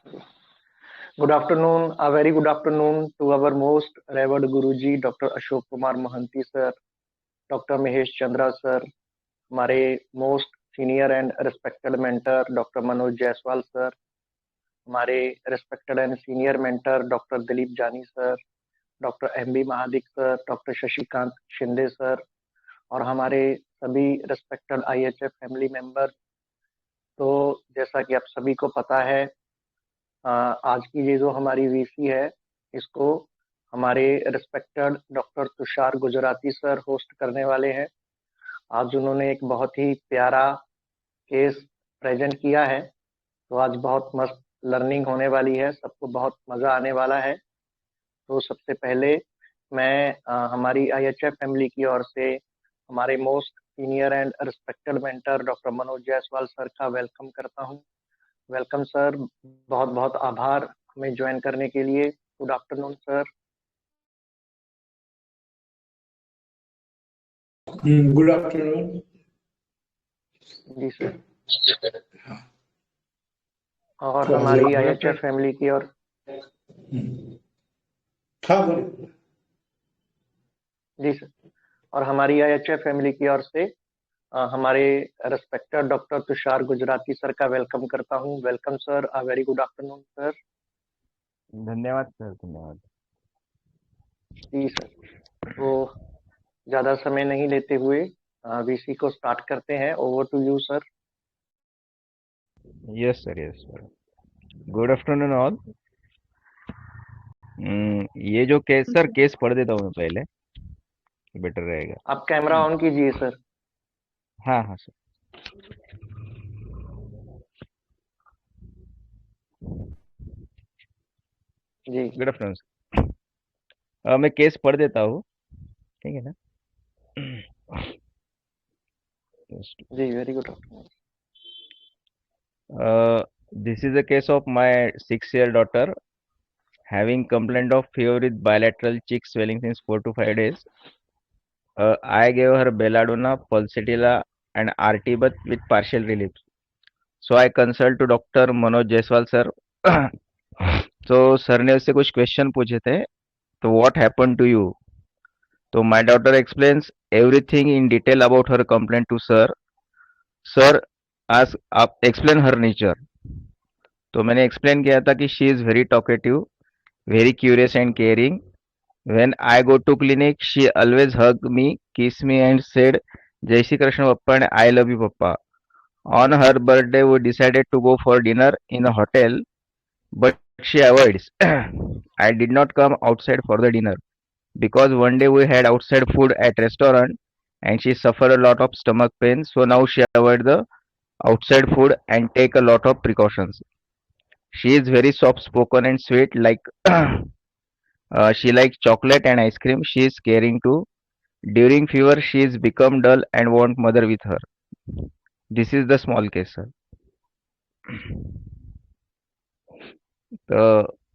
Good afternoon, a very good afternoon to our most revered Guruji, Dr. Ashok Kumar Mohanty sir, Dr. Mahesh Chandra sir, हमारे most senior and respected mentor doctor Manoj Jaiswal sir, हमारे respected and senior mentor doctor Dilip Jani sir, doctor M B Mahadik sir, doctor Shashikant Shinde sir और हमारे सभी respected IHF family member. तो जैसा कि आप सभी को पता है, आज की ये जो हमारी वीसी है, इसको हमारे respected doctor Tushar Gujarati sir host करने वाले हैं। आज उन्होंने एक बहुत ही प्यारा केस प्रेजेंट किया है, तो आज बहुत मस्त लर्निंग होने वाली है, सबको बहुत मज़ा आने वाला है। तो सबसे पहले मैं हमारी आईएचएफ फैमिली की ओर से हमारे most senior and respected mentor doctor Manoj Jaiswal sir का वेलकम करता हूं। वेलकम सर, बहुत बहुत आभार हमें ज्वाइन करने के लिए। Good afternoon sir. Good afternoon ji sir. और हमारी आईएचएफ फैमिली की ओर जी सर, और हमारी आईएचएफ फैमिली की ओर से हमारे respected doctor Tushar Gujarati sir का वेलकम करता हूं। Welcome sir, a very good afternoon sir. धन्यवाद सर, धन्यवाद। जी सर, तो ज़्यादा समय नहीं लेते हुए वीसी को स्टार्ट करते हैं। Over to you sir. Yes sir, yes sir. Good afternoon all. ये जो केस पढ़ देता हूँ मैं पहले, बेटर रहेगा। आप कैमरा ऑन कीजिए सर। हाँ हाँ सर। जी गुड आफ्टरनून सर। मैं केस पढ़ देता हूँ, ठीक है ना? जी, very good afternoon. This is a case of my 6-year daughter having complaint of fever with bilateral cheek swelling since 4 to 5 days. I gave her belladonna, pulsatilla and RT but with partial relief. So I consult to Dr. Manoj Jaiswal sir. तो sir ने उससे कुछ question पूछे थे, तो what happen to you? तो my daughter explains everything in detail about her complaint to sir. Sir आज आप एक्सप्लेन हर नेचर। तो मैंने एक्सप्लेन किया था कि she is very talkative, very curious and caring. When I go to clinic she always hug me, kiss me and said Jai Shri Krishna papa and I love you papa. On her birthday, we decided to go for dinner in a hotel, but she avoids. I did not come outside for the dinner because one day we had outside food at restaurant and she suffered a lot of stomach pain. So now she avoid the outside food and take a lot of precautions. She is very soft spoken and sweet. Like she likes chocolate and ice cream. She is caring too. During fever, she is become dull and want mother with her. This is the small case, sir.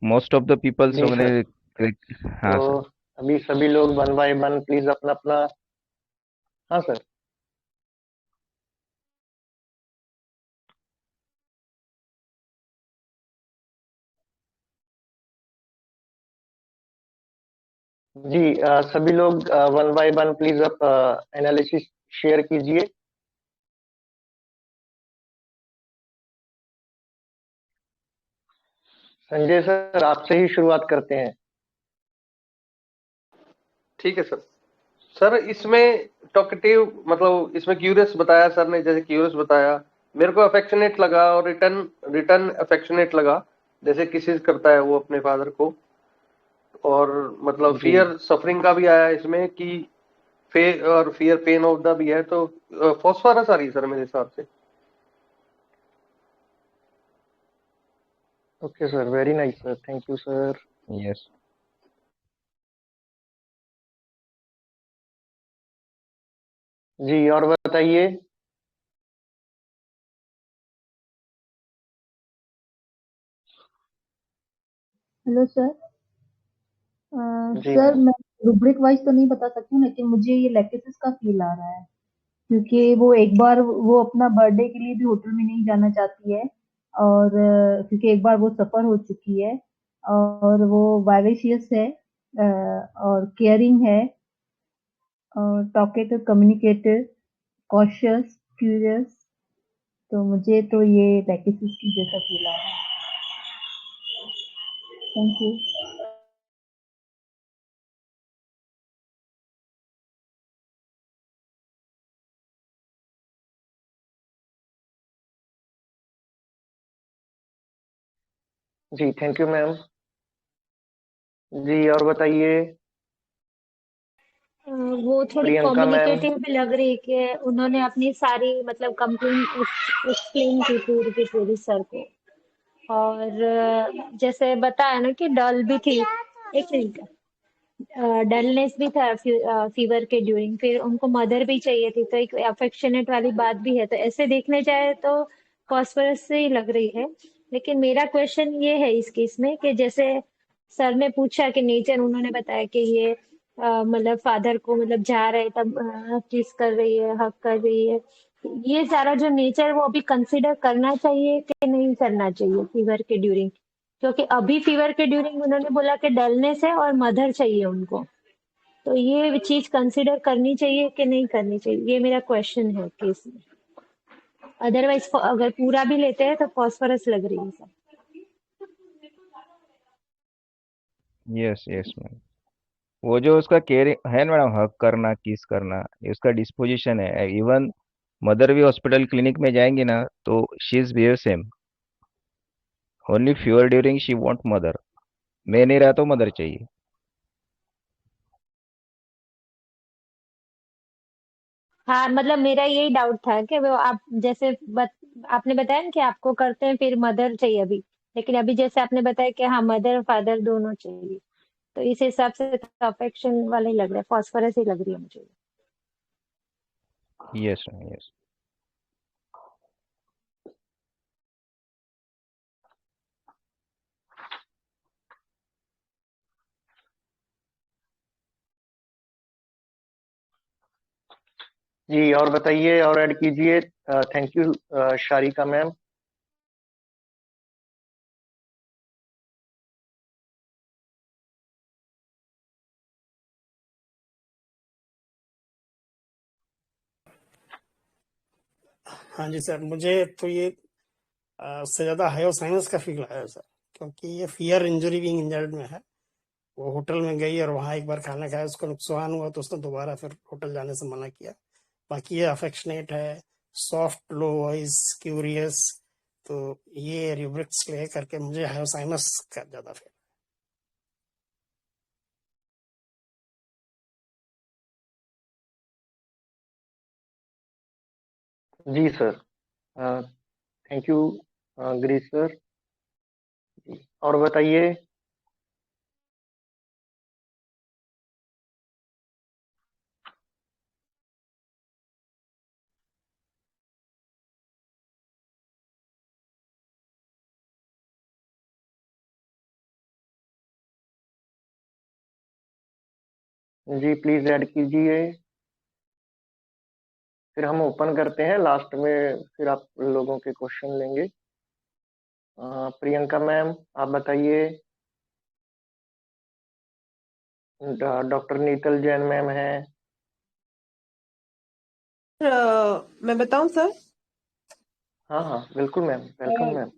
Most of the people जी so sir, many. हाँ तो sir. अभी सभी लोग one by one please अपना अपना। हाँ sir. जी, सभी लोग वन बाय वन प्लीज आप एनालिसिस शेयर कीजिए। संजय सर, आपसे ही शुरुआत करते हैं। ठीक है सर। सर इसमें टॉकेटिव मतलब इसमें क्यूरियस बताया सर ने, जैसे क्यूरियस बताया मेरे को अफेक्शनेट लगा और रिटर्न अफेक्शनेट लगा, जैसे किसी करता है वो अपने फादर को। और मतलब जी फियर सफरिंग का भी आया इसमें कि फियर पेन ऑफ द भी है, तो फॉस्फोरस आ रही सर मेरे हिसाब से। Okay sir, very nice sir, thank you sir. Yes. जी, और बताइए। Hello sir. जी सर मैम। मैं रूब्रिक वाइज तो नहीं बता सकती हूँ, लेकिन मुझे ये लैक्टिसिस का फील आ रहा है क्योंकि वो एक बार वो अपना बर्थडे के लिए भी होटल में नहीं जाना चाहती है क्योंकि एक बार वो सफर हो चुकी है, और वो वाइवेशियस है, और केयरिंग है, और टॉकेटिव, कम्युनिकेटिव, कॉशियस, क्यूरियस। तो मुझे तो ये लेकेसिस की जैसा फील आ रहा है। Thank you. जी थैंक यू मैम। जी और बताइए वो थोड़ी प्रियंका मैम। कम्युनिकेटिव भी लग रही कि उन्होंने अपनी सारी मतलब कंप्लेंट एक्सप्लेन की पूरी की पूरी सर को। और जैसे बताया ना कि डल भी थी, एक मिनट, डलनेस भी था फीवर के ड्यूरिंग, फिर उनको मदर भी चाहिए थी, तो एक अफेक्शनेट वाली बात भी है, तो ऐसे देखने जाए तो फॉस्फोरस से ही लग रही है। लेकिन मेरा क्वेश्चन ये है इस केस में कि जैसे सर ने पूछा कि नेचर, उन्होंने बताया कि ये मतलब फादर को मतलब जा रहे तब किस कर रही है, हक कर रही है, ये सारा जो नेचर वो अभी कंसिडर करना चाहिए कि नहीं करना चाहिए फीवर के ड्यूरिंग? क्योंकि अभी फीवर के ड्यूरिंग उन्होंने बोला कि डलनेस है और मदर चाहिए उनको, तो ये चीज कंसिडर करनी चाहिए कि नहीं करनी चाहिए, ये मेरा क्वेश्चन है केस में। अदरवाइज अगर पूरा भी लेते हैं तो फॉस्फोरस लग रही है सर। Yes yes ma'am. वो जो उसका केयर है ना मैडम, हक करना, किस करना, ये उसका डिस्पोजिशन है। इवन मदर भी हॉस्पिटल क्लिनिक में जाएंगी ना तो she is behave same. Only fever during she want mother. मैं नहीं रहा तो मदर चाहिए। हाँ, मतलब मेरा यही डाउट था कि वो आप जैसे आपने बताया ना कि आपको करते हैं फिर मदर चाहिए अभी, लेकिन अभी जैसे आपने बताया कि हाँ मदर और फादर दोनों चाहिए, तो इस हिसाब से तो अफेक्शन वाला ही लग रहा है, फॉस्फोरस ही लग रही है मुझे। Yes ma'am yes. जी और बताइए और ऐड कीजिए। Thank you Sharika ma'am. हाँ जी सर, मुझे तो ये उससे ज़्यादा हायोसाइनस का फील आया सर, क्योंकि ये फियर इंजरी बीइंग इंजर्ड में है। वो होटल में गई और वहाँ एक बार खाना खाया, उसको नुकसान हुआ तो उसने दोबारा फिर होटल जाने से मना किया। बाकी ये अफेक्शनेट है, सॉफ्ट लो वॉइस, क्यूरियस, तो ये रूब्रिक्स ले करके मुझे हायोसाइनस का ज़्यादा फील। जी sir. Thank you Girish sir. जी और बताइए। जी प्लीज ऐड कीजिए। फिर हम ओपन करते हैं लास्ट में, फिर आप लोगों के क्वेश्चन लेंगे। प्रियंका मैम आप बताइए। डॉक्टर नीतल जैन मैम है। मैं बताऊं सर? हाँ हाँ बिल्कुल मैम, वेलकम मैम।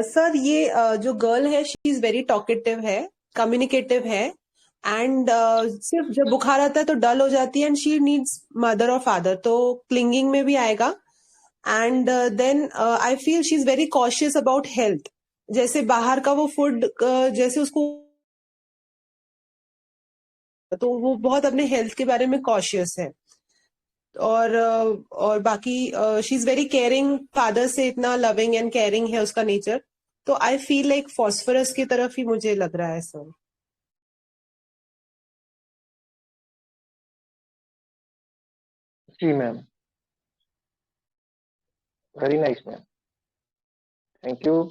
सर ये जो गर्ल है शी इज वेरी टॉकेटिव है, कम्युनिकेटिव है, एंड सिर्फ जब बुखार आता है तो डल हो जाती है, एंड शी नीड्स मदर और फादर, तो क्लिंगिंग में भी आएगा। And then I feel she is very cautious about health, जैसे बाहर का वो फूड जैसे उसको, तो वो बहुत अपने हेल्थ के बारे में कॉशियस है। और बाकी she is very caring, father से इतना लविंग एंड केयरिंग है उसका नेचर। तो आई फील लाइक फॉस्फोरस की तरफ ही मुझे लग रहा है सर। जी ma'am, very nice ma'am, thank you.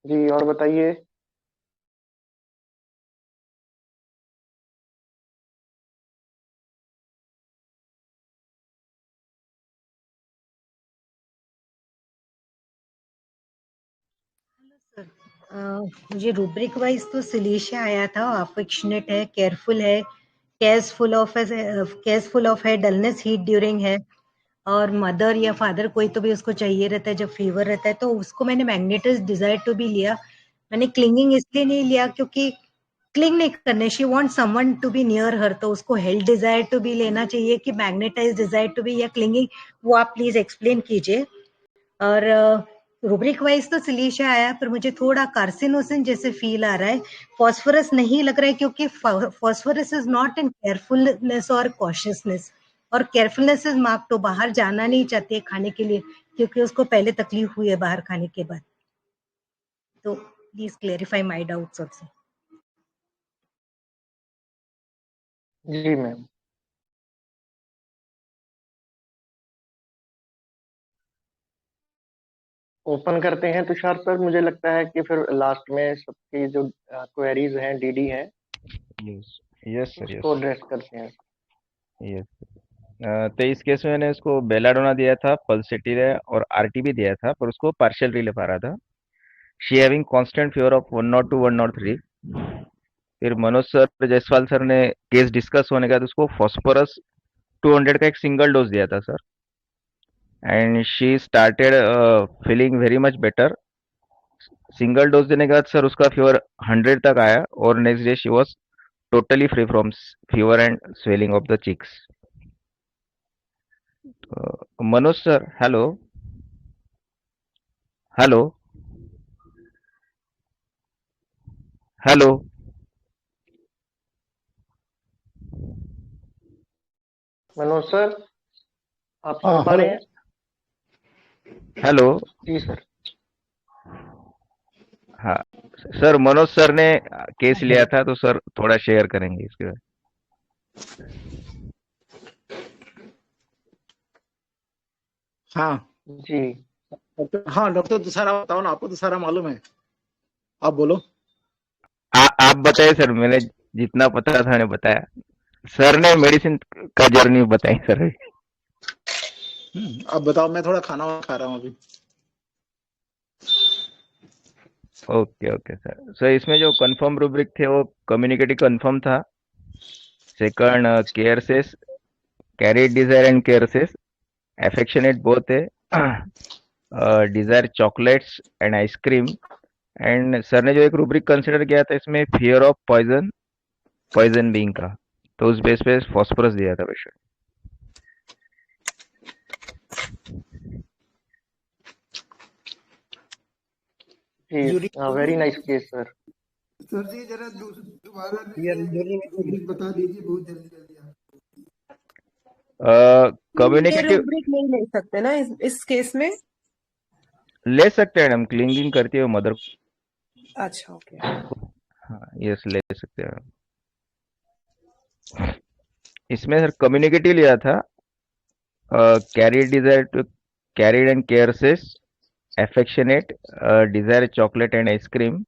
जी और बताइए। मुझे रूब्रिक वाइज तो सिलेशिया आया था, अफेक्शनेट है, केयरफुल है, केयरफुल ऑफ है, डलनेस हीट ड्यूरिंग है, और मदर या फादर कोई तो भी उसको चाहिए रहता है जब फीवर रहता है, तो उसको मैंने मैग्नेटाइज डिजायर टू भी लिया। मैंने क्लिंगिंग इसलिए नहीं लिया क्योंकि क्लिंग नहीं करने, she want someone to be near her, तो उसको हेल्थ डिजायर टू भी लेना चाहिए कि मैग्नेटाइज डिजायर टू बी या क्लिंगिंग, वो आप प्लीज एक्सप्लेन कीजिए। और रूब्रिक वाइज तो सिलीशिया आया, पर मुझे थोड़ा कार्सिनोसिन जैसे फील आ रहा है, फॉस्फोरस नहीं लग रहा है क्योंकि phosphorus is not in carefulness और कॉशियसनेस, और केयरफुलनेस इज मार्क, तो बाहर जाना नहीं चाहती है खाने के लिए क्योंकि उसको पहले तकलीफ हुई है बाहर खाने के बाद। तो please clarify my doubts also. जी मैम। ओपन करते हैं तुषार सर, मुझे लगता है कि फिर लास्ट में सबकी जो क्वेरीज हैं, डीडी हैं, यस यस सर, उसको यस एड्रेस करते हैं। यस। तो इस केस में मैंने उसको बेलाडोना दिया था, पल्सेटिरे और आरटी भी दिया था, पर उसको पार्शियल रिलीफ आ रहा था। She having constant fever of 102 103। फिर मनोज सर जायसवाल सर ने केस डिस्कस होने के बाद उसको फॉस्फोरस 200 का एक सिंगल डोज दिया था sir, and she started feeling very much better. Single dose देने के बाद सर उसका फीवर 100 तक आया, और next day she was totally free from fever and swelling of the cheeks. Manoj sir, hello hello hello Manoj sir, आप सुन हाँ पा रहे हेलो। हैं? हेलो। जी सर। हाँ सर, मनोज सर ने केस लिया था, तो सर थोड़ा शेयर करेंगे इसके बारे हाँ जी डॉक्टर, हाँ डॉक्टर तुषार, आप बताओ ना, आपको तो सारा मालूम है, आप बोलो। आप बताइए सर, मैंने जितना पता था मैंने बताया। सर ने मेडिसिन का जर्नी बताई सर। अब बताओ, मैं थोड़ा खाना वाना खा रहा हूँ अभी। Okay okay sir. सर इसमें जो कंफर्म रूब्रिक थे वो कम्युनिकेटिव कंफर्म था। Second, caresses, carried desire and caresses, affectionate both है, desire chocolates and ice cream. And sir ने जो एक रूब्रिक कंसिडर किया था इसमें फियर ऑफ पॉइजन बीइंग का, तो उस बेस पे फॉस्फोरस दिया था पेशेंट। जी, very nice case sir. Sir जी जरा दोबारा फियर इंजरी में रूब्रिक बता दीजिए, बहुत जल्दी जल्दी आप। ये कम्युनिकेटिव रूब्रिक नहीं ले सकते ना इस केस में? ले सकते हैं मैडम, क्लिंगिंग करती है मदर। अच्छा, ओके। हाँ यस, ले सकते हैं। इसमें सर कम्युनिकेटिव लिया था, carried desire to carried and caresses, affectionate, desire chocolate and ice cream,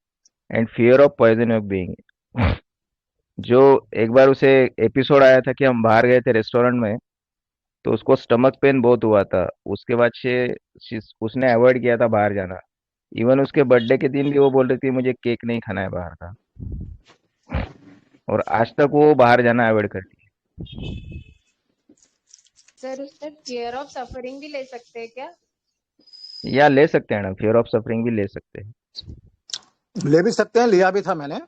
and fear of poison of being. जो एक बार उसे एपिसोड आया था कि हम बाहर गए थे रेस्टोरेंट में, तो उसको स्टमक पेन बहुत हुआ था। उसके बाद से उसने अवॉइड किया था बाहर जाना। इवन उसके बर्थडे के दिन भी वो बोल रही थी मुझे केक नहीं खाना है बाहर का, और आज तक वो बाहर जाना अवॉइड करती है। सर उसमें फियर ऑफ सफरिंग भी ले सकते हैं क्या? या ले सकते हैं ना, फियर ऑफ सफरिंग भी ले सकते हैं। ले भी सकते हैं, लिया भी था मैंने।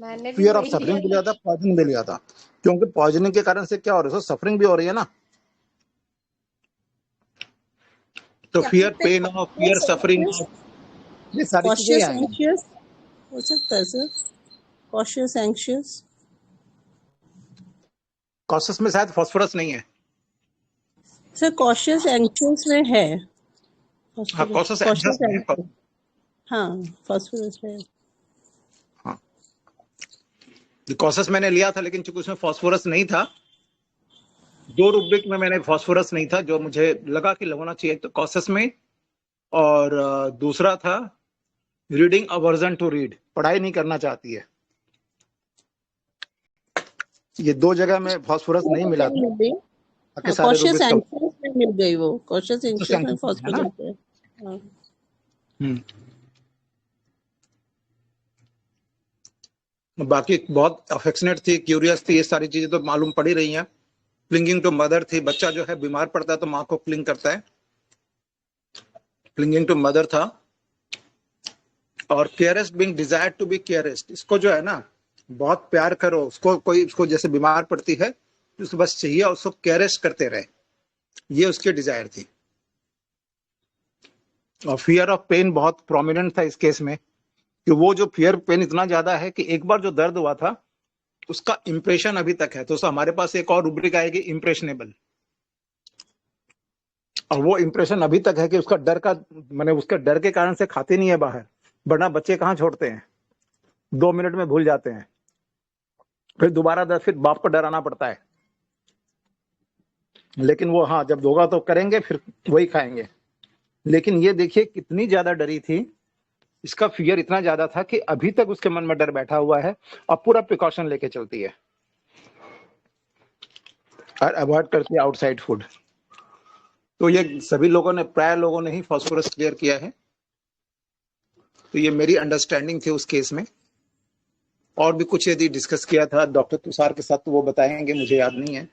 मैंने भी फियर ऑफ वही सफरिंग भी लिया लिया था, पॉइजन भी लिया था, क्योंकि पॉइजनिंग के कारण से क्या हो रहा है, सफरिंग भी हो रही है ना। तो fear pain of, fear suffering of, ये सारी चीजें कॉशियस आएंगी। एंशियस हो सकता है सर, कॉशियस एंशियस। कॉशस में शायद फॉस्फोरस नहीं है। सर कॉशियस एंशियस में है हाँ, कॉशस एंशियस में है। एंशियस, हाँ फॉस्फोरस है। हाँ, कॉशस मैंने लिया था, लेकिन चूंकि उसमें फॉस्फोरस नहीं था, दो रूब्रिक में मैंने फॉस्फोरस नहीं था जो मुझे लगा कि होना चाहिए, तो कॉशस में। और दूसरा था रीडिंग अवर्जन टू रीड, पढ़ाई नहीं करना चाहती है। ये दो जगह में फॉस्फोरस नहीं मिला था, बाकी सारे कॉशियस रूब्रिक्स एंशियस में मिल गई वो, कॉशियस एंशियस में है ना। फॉस्फोरस है। हाँ। बाकी बहुत अफेक्शनेट थी, क्यूरियस थी, ये सारी चीजें तो मालूम पड़ ही रही हैं। क्लिंगिंग टू मदर थी, बच्चा जो है बीमार पड़ता है तो माँ को क्लिंग करता है, क्लिंगिंग टू मदर था। और केयरेस्ट बीइंग डिजायर टू बी केयरेस्ट, इसको जो है ना बहुत प्यार करो, उसको कोई उसको जैसे बीमार पड़ती है उसको बस चाहिए और उसको केयरेस्ट करते रहे, ये उसकी डिजायर थी। और फियर ऑफ पेन बहुत प्रोमिनेंट था इस केस में, कि वो जो फियर पेन इतना ज्यादा है कि एक बार जो दर्द हुआ था उसका इंप्रेशन अभी तक है। तो हमारे पास एक और रूब्रिक आएगी इम्प्रेशनेबल, और वो इंप्रेशन अभी तक है कि उसका डर का मैंने उसके डर के कारण से खाते नहीं है बाहर, वरना बच्चे कहाँ छोड़ते हैं, 2 मिनट में भूल जाते हैं, फिर दोबारा फिर बाप को डराना पड़ता है। लेकिन वो हाँ जब होगा तो करेंगे, फिर वही खाएंगे। लेकिन ये देखिए कितनी ज्यादा डरी थी, इसका फियर इतना ज्यादा था कि अभी तक उसके मन में डर बैठा हुआ है और पूरा प्रिकॉशन लेके चलती है और अवॉइड करती है आउटसाइड फूड। तो ये सभी लोगों ने, प्राय लोगों ने ही फास्फोरस क्लियर किया है। तो ये मेरी अंडरस्टैंडिंग थी उस केस में। और भी कुछ यदि डिस्कस किया था डॉक्टर तुषार के साथ तो वो बताएंगे, मुझे याद नहीं है।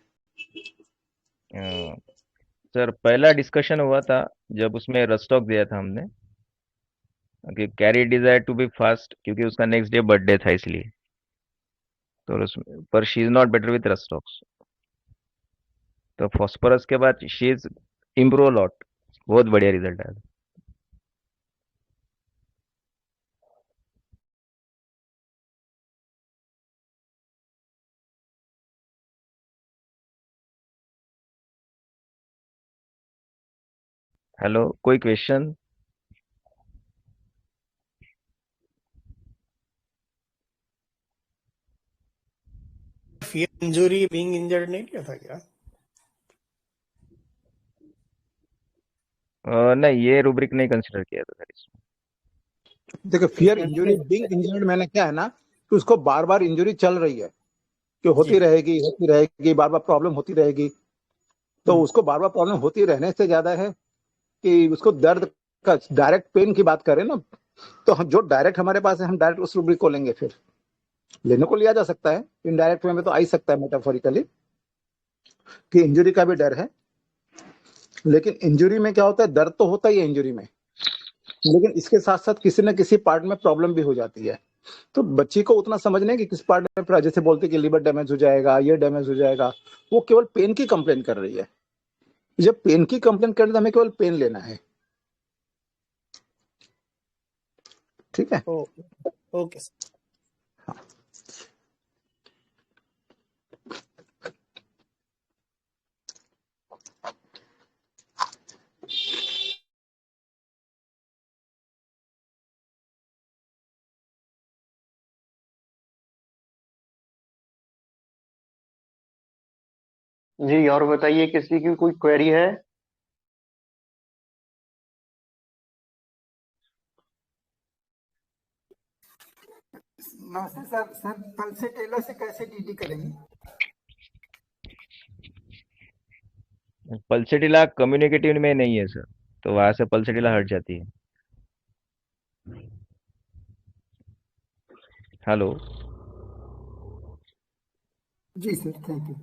सर पहला डिस्कशन हुआ था जब उसमें रस्टॉक दिया था हमने कि carry desire to be fast, क्योंकि उसका नेक्स्ट डे बर्थडे था इसलिए। तो उसमें पर she is not better with rhus tox. तो फॉस्फोरस के बाद शी इज इम्प्रूव लॉट, बहुत बढ़िया रिजल्ट आया। हेलो, कोई question? Fear injury being injured नहीं किया था क्या? नहीं, ये रूब्रिक नहीं कंसिडर किया था सर इसमें। देखो फियर इंजरी बीइंग इंजर्ड मैंने क्या है ना कि उसको बार बार इंजरी चल रही है, कि होती रहेगी, बार बार प्रॉब्लम होती रहेगी। तो उसको बार बार प्रॉब्लम होती रहने से ज्यादा है कि उसको दर्द का डायरेक्ट पेन की बात करें ना, तो हम जो डायरेक्ट हमारे पास है हम डायरेक्ट उस रूब्रिक को लेंगे। फिर लेने को लिया जा सकता है, इनडायरेक्ट वे में तो आ ही सकता है मेटाफोरिकली कि इंजरी का भी डर है। लेकिन इंजरी में क्या होता है, दर्द तो होता ही है इंजरी में, लेकिन इसके साथ साथ किसी न किसी पार्ट में प्रॉब्लम भी हो जाती है। तो बच्ची को उतना समझने कि किस पार्ट में, जैसे बोलते कि लीवर डैमेज हो जाएगा, ये डैमेज हो जाएगा, वो केवल पेन की कंप्लेन कर रही है। जब पेन की कंप्लेन कर रही है तो हमें केवल पेन लेना है। ठीक है, ओके सर। जी, और बताइए किसी की कोई क्वेरी है? नमस्ते सर। सर पल्सेटिला से कैसे डीडी करेंगे? पल्सेटिला कम्युनिकेटिव में नहीं है सर, तो वहां से पल्सेटिला हट जाती है। हेलो। जी सर, थैंक यू।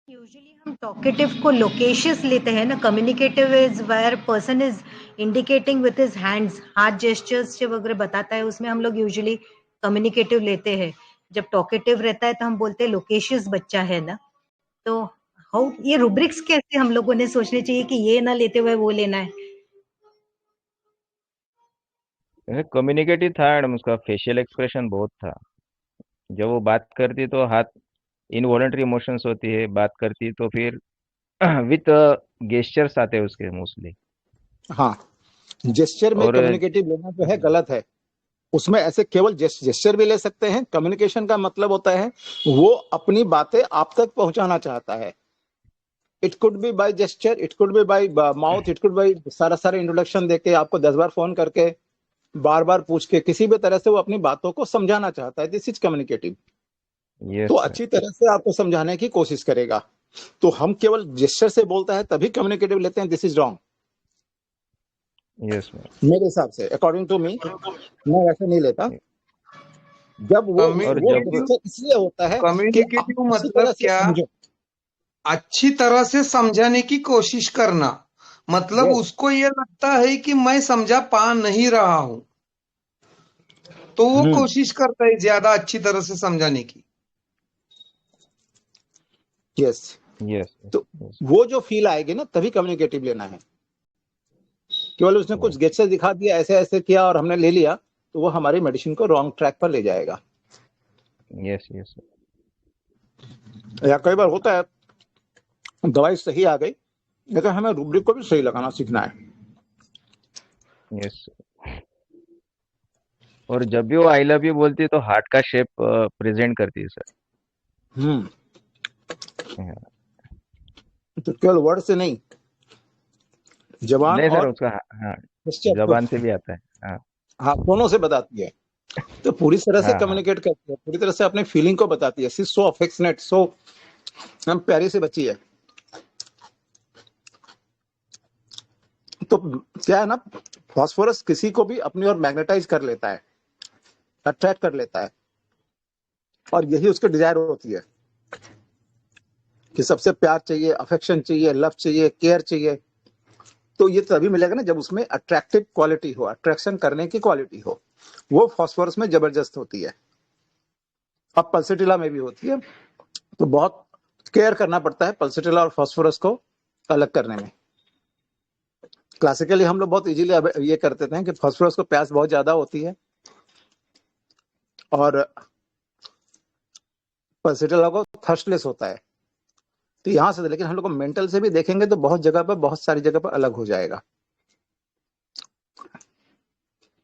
यूजुअली हम टॉकेटिव को लोकेशियस लेते हैं ना, communicative is where person is indicating with his hands, हाथ जेस्चर्स जब वगैरह बताता है उसमें हम लोग यूजुअली कम्युनिकेटिव लेते हैं। जब टॉकेटिव रहता है तो हम बोलते हैं लोकेशियस बच्चा है ना। तो हाउ ये रूब्रिक्स कैसे हम लोगों ने सोचने चाहिए कि ये ना लेते हुए वो लेना है? कम्युनिकेटिव था मैडम, उसका फेशियल एक्सप्रेशन बहुत था। जब वो बात करती तो हाथ इनवॉलंटरी इमोशंस होती है, बात करती तो फिर विथ गेस्चर्स आते हैं उसके मोस्टली। हाँ, जेस्चर में और कम्युनिकेटिव लेना जो है गलत है। उसमें ऐसे केवल जेस्चर भी ले सकते हैं। कम्युनिकेशन का मतलब होता है वो अपनी बातें आप तक पहुंचाना चाहता है। It could be by gesture, it could be by mouth, it could by सारा इंट्रोडक्शन देके, आपको 10 बार फोन करके, बार बार पूछ के, किसी भी तरह से वो अपनी बातों को समझाना चाहता है। This is communicative. तो अच्छी तरह से आपको समझाने की कोशिश करेगा। तो हम केवल जेस्चर से बोलता है तभी कम्युनिकेटिव लेते हैं, this is wrong. Yes ma'am. मेरे हिसाब से, अकॉर्डिंग टू मी, मैं वैसे नहीं लेता। जब वो और वो जब गेस्चर इसलिए होता है कि आप कम्युनिकेटिव अच्छी मतलब तरह से क्या? समझो। अच्छी तरह से समझाने की कोशिश करना, मतलब यस उसको ये लगता है कि मैं समझा पा नहीं रहा हूं, तो वो कोशिश करता है ज्यादा अच्छी तरह से समझाने की। यस यस तो वो जो फील आएगी ना, तभी कम्युनिकेटिव लेना है। केवल उसने कुछ गेस्चर दिखा दिया, ऐसे ऐसे किया और हमने ले लिया, तो वो हमारी मेडिसिन को रॉन्ग ट्रैक पर ले जाएगा। यस यस या कई बार होता है दवाई सही आ गई, लेकिन हमें रूब्रिक को भी सही लगाना सीखना है। यस। और जब भी वो आई लव यू बोलती है तो हार्ट का शेप प्रेजेंट करती है सर। तो केवल वर्ड से नहीं, जबान नहीं सर, और उसका हाँ gesture जबान से भी आता है। हाँ हाँ दोनों से बताती है। तो पूरी तरह से हाँ हाँ कम्युनिकेट करती है, पूरी तरह से अपने फीलिंग को बताती है। सी सो अफेक्शनेट, सो हम प्यारी सी बच्ची है। तो क्या है ना, फास्फोरस किसी को भी अपनी ओर मैग्नेटाइज कर लेता है, अट्रैक्ट कर लेता है, और यही उसकी डिजायर होती है कि सबसे प्यार चाहिए, अफेक्शन चाहिए, लव चाहिए, केयर चाहिए। तो ये तभी मिलेगा ना जब उसमें अट्रैक्टिव क्वालिटी हो, अट्रैक्शन करने की क्वालिटी हो। वो फास्फोरस में जबरदस्त होती है। अब पल्सेटिला में भी होती है। तो बहुत केयर करना पड़ता है पल्सेटिला और फास्फोरस को अलग करने में। क्लासिकली हम लोग बहुत इजीली ये करते थे कि फास्फोरस को प्यास बहुत ज्यादा होती है और पल्सेटिला को थर्स्टलेस होता है। तो यहां से, लेकिन हम लोग को मेंटल से भी देखेंगे तो बहुत जगह पर, बहुत सारी जगह पर अलग हो जाएगा।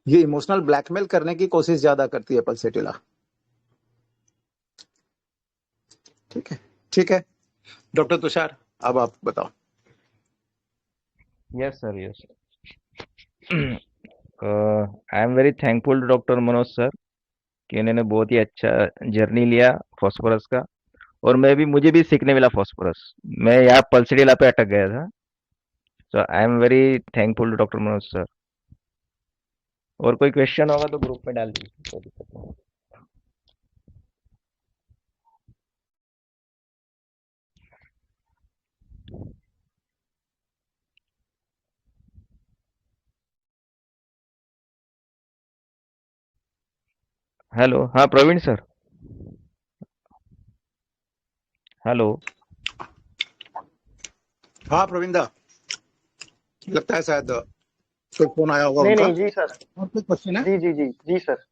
ये इमोशनल ब्लैकमेल करने की कोशिश ज्यादा करती है पल्सेटिला। ठीक है, ठीक है डॉक्टर तुषार, अब आप बताओ। Yes sir yes. I am very thankful to doctor Manoj sir कि इन्होंने बहुत ही अच्छा जर्नी लिया फॉस्फोरस का, और मुझे भी सीखने मिला फॉस्फोरस। मैं यहाँ पल्सडीला पे अटक गया था। So I am very thankful to doctor Manoj sir. और कोई क्वेश्चन होगा तो ग्रुप में डाल दीजिए, कोई दिक्कत नहीं। हेलो, हाँ प्रवीण सर, हेलो। हाँ प्रविंदा, लगता है शायद कोई फोन आया होगा नहीं उनका। नहीं जी सर, और कोई क्वेश्चन है? जी जी जी जी सर,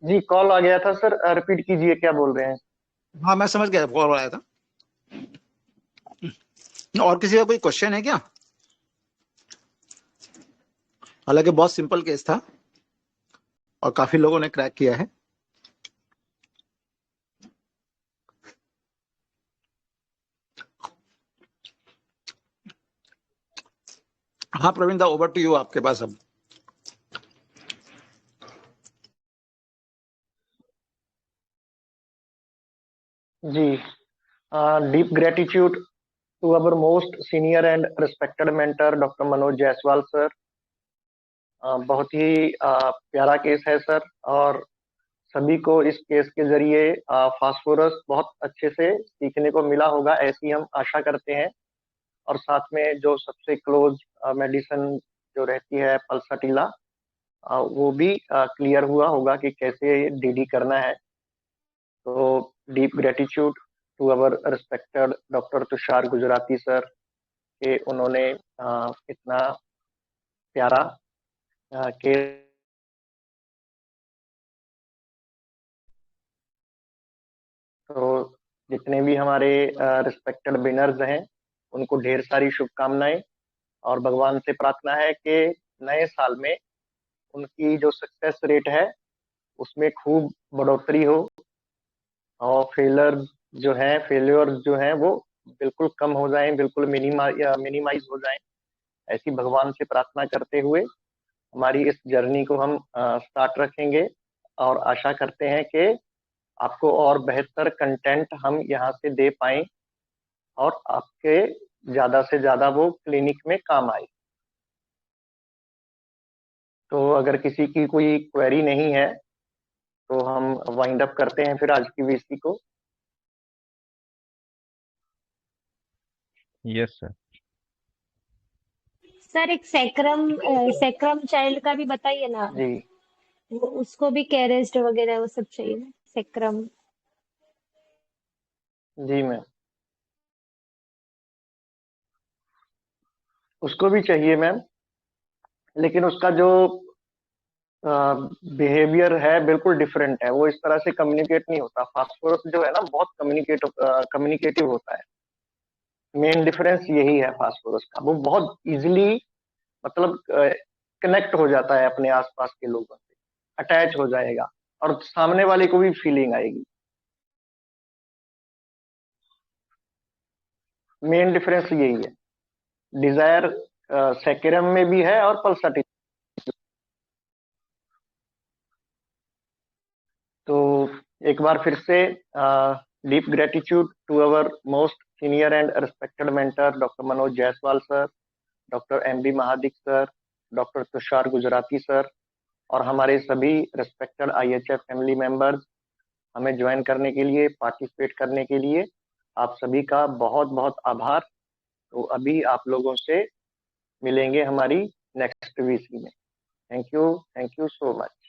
जी कॉल आ गया था सर, रिपीट कीजिए क्या बोल रहे हैं। हाँ मैं समझ गया, कॉल आया था। और किसी का कोई क्वेश्चन है क्या? हालांकि बहुत सिंपल केस था और काफी लोगों ने क्रैक किया है। हाँ प्रवींदा, ओवर टू यू, आपके पास अब। जी, deep gratitude to our most senior and respected mentor doctor Manoj Jaiswal sir. बहुत ही प्यारा केस है सर, और सभी को इस केस के जरिए फास्फोरस बहुत अच्छे से सीखने को मिला होगा, ऐसी हम आशा करते हैं। और साथ में जो सबसे क्लोज मेडिसिन जो रहती है पल्साटिला, वो भी क्लियर हुआ होगा कि कैसे डीडी करना है। तो deep gratitude to our respected doctor Tushar Gujarati sir कि उन्होंने इतना प्यारा केस। तो जितने भी हमारे रिस्पेक्टेड विनर्स हैं, उनको ढेर सारी शुभकामनाएं, और भगवान से प्रार्थना है कि नए साल में उनकी जो सक्सेस रेट है उसमें खूब बढ़ोतरी हो, और फेलियर जो हैं वो बिल्कुल कम हो जाएं, बिल्कुल मिनिमाइज हो जाएं। ऐसी भगवान से प्रार्थना करते हुए हमारी इस जर्नी को हम स्टार्ट रखेंगे, और आशा करते हैं कि आपको और बेहतर कंटेंट हम यहाँ से दे पाएं, और आपके ज्यादा से ज्यादा वो क्लिनिक में काम आए। तो अगर किसी की कोई क्वेरी नहीं है तो हम वाइंड अप करते हैं फिर आज की वीसी को। Yes sir. सर एक सेक्रम चाइल्ड का भी बताइए ना, जी वो उसको भी कैरेस्ट वगैरह वो सब चाहिए ना, सेक्रम। जी मैम, उसको भी चाहिए मैम, लेकिन उसका जो बिहेवियर है बिल्कुल डिफरेंट है, वो इस तरह से कम्युनिकेट नहीं होता। फास्फोरस जो है ना बहुत कम्युनिकेटिव होता है। मेन डिफरेंस यही है फास्फोरस का, वो बहुत इजीली मतलब कनेक्ट हो जाता है अपने आसपास के लोगों से, अटैच हो जाएगा और सामने वाले को भी फीलिंग आएगी। मेन डिफरेंस यही है। डिजायर सेकेरम में भी है और पल्साटिव। तो एक बार फिर से deep gratitude to our most senior and respected mentor doctor Manoj Jaiswal sir, doctor MB Mahadik sir, doctor Tushar Gujarati sir और हमारे सभी रिस्पेक्टेड आईएचएफ फैमिली मेंबर्स, हमें ज्वाइन करने के लिए, पार्टिसिपेट करने के लिए आप सभी का बहुत बहुत आभार। तो अभी आप लोगों से मिलेंगे हमारी नेक्स्ट वीसी में। Thank you so much.